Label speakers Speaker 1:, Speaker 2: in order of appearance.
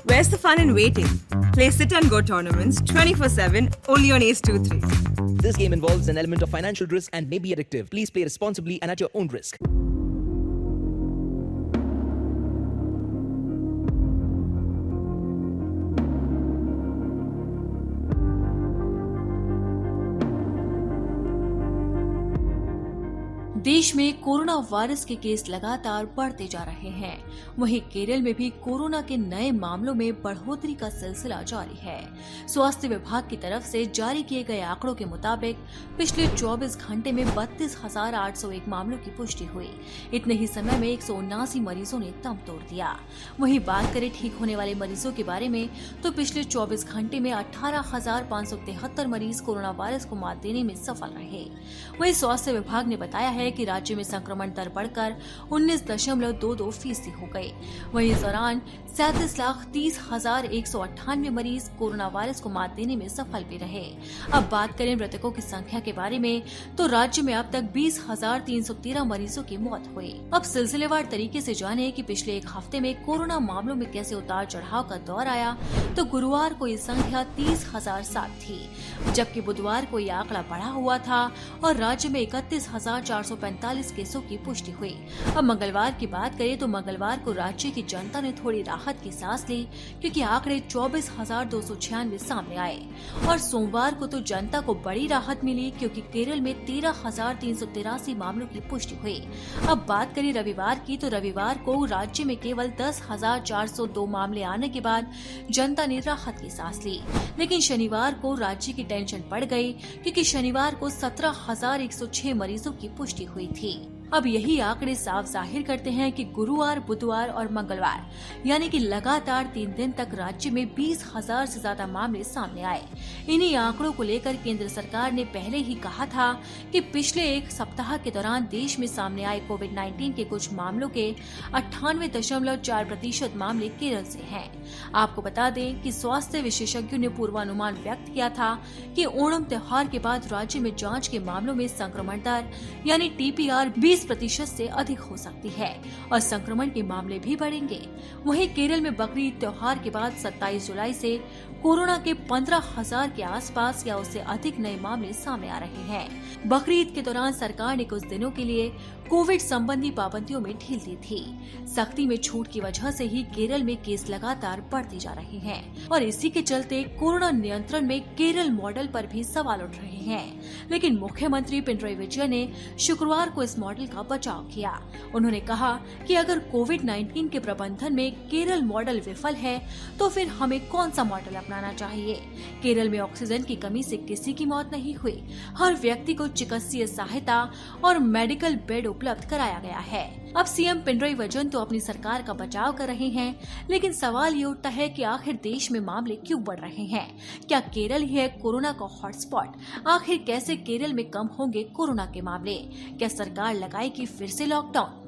Speaker 1: Where's the fun in waiting? Play sit and go tournaments 24/7 only on Ace 2-3.
Speaker 2: This game involves an element of financial risk and may be addictive. Please play responsibly and at your own risk.
Speaker 3: देश में corona virus के case लगातार बढ़ते जा रहे हैं। वहीं केरल में भी कोरोना के नए मामलों में बढ़ोतरी का सिलसिला जारी है। स्वास्थ्य विभाग की तरफ से जारी किए गए आंकड़ों के मुताबिक पिछले 24 घंटे में 32,801 मामलों की पुष्टि हुई। इतने ही समय में 179 मरीजों ने दम तोड़ दिया। वहीं बात करें ठीक होने वाले मरीजों के बारे में तो पिछले 24 घंटे में 18,573 मरीज कोरोना वायरस को मात देने में सफल रहे। वहीं स्वास्थ्य विभाग ने बताया है कि राज्य में संक्रमण दर बढ़कर 19.22% हो गई। वहीं इस दौरान 37,30,198 मरीज कोरोना वायरस को मात देने में सफल भी रहे। अब बात करें मृतकों की संख्या के बारे में तो राज्य में अब तक 20,313 मरीजों की मौत हुई। अब सिलसिलेवार तरीके से जाने कि पिछले एक हफ्ते में कोरोना मामलों में कैसे उतार चढ़ाव का दौर आया तो गुरुवार को ये संख्या 30,007 थी, जबकि बुधवार को ये आंकड़ा बढ़ा हुआ था और राज्य में 31,445 केसों की पुष्टि हुई। अब मंगलवार की बात करें तो मंगलवार को राज्य की जनता ने थोड़ी राहत की सांस ली क्योंकि आंकड़े 24,296 सामने आए और सोमवार को तो जनता को बड़ी राहत मिली क्योंकि केरल में 13,383 मामलों की पुष्टि हुई। अब बात करें रविवार की तो रविवार को राज्य में केवल 10,402 मामले आने के बाद जनता ने राहत की सांस ली, लेकिन शनिवार को राज्य की टेंशन बढ़ गई क्योंकि शनिवार को 17,106 मरीजों की पुष्टि हुई थी। अब यही आंकड़े साफ जाहिर करते हैं कि गुरुवार, बुधवार और मंगलवार यानी कि लगातार 3 दिन तक राज्य में 20,000 से ज्यादा मामले सामने आए। इन्हीं आंकड़ों को लेकर केंद्र सरकार ने पहले ही कहा था कि पिछले एक सप्ताह के दौरान देश में सामने आए कोविड-19 के कुछ मामलों के 98.4% मामले केरल से हैं। आपको बता दें कि स्वास्थ्य विशेषज्ञों ने पूर्वानुमान व्यक्त किया था कि ओणम त्योहार के बाद राज्य में जाँच के मामलों में संक्रमण दर यानी TPR 20% से अधिक हो सकती है और संक्रमण के मामले भी बढ़ेंगे। वहीं केरल में बकरीद त्योहार के बाद 27 जुलाई से कोरोना के 15,000 के आसपास या उससे अधिक नए मामले सामने आ रहे हैं। बकरीद के दौरान सरकार ने कुछ दिनों के लिए कोविड संबंधी पाबंदियों में ढील दी थी। सख्ती में छूट की वजह से ही केरल में केस लगातार बढ़ते जा रहे हैं और इसी के चलते कोरोना नियंत्रण में केरल मॉडल पर भी सवाल उठ रहे हैं। लेकिन मुख्यमंत्री पिनरई विजयन ने शुक्रवार को इस मॉडल का बचाव किया। उन्होंने कहा कि अगर कोविड-19 के प्रबंधन में केरल मॉडल विफल है तो फिर हमें कौन सा मॉडल अपनाना चाहिए। केरल में ऑक्सीजन की कमी से किसी की मौत नहीं हुई। हर व्यक्ति को चिकित्सीय सहायता और मेडिकल बेड उपलब्ध कराया गया है। अब सीएम पिनरई विजयन तो अपनी सरकार का बचाव कर रहे हैं, लेकिन सवाल ये उठता है कि आखिर देश में मामले क्यों बढ़ रहे हैं? क्या केरल ही है कोरोना का हॉटस्पॉट? आखिर कैसे केरल में कम होंगे कोरोना के मामले? क्या सरकार लगाएगी फिर से लॉकडाउन?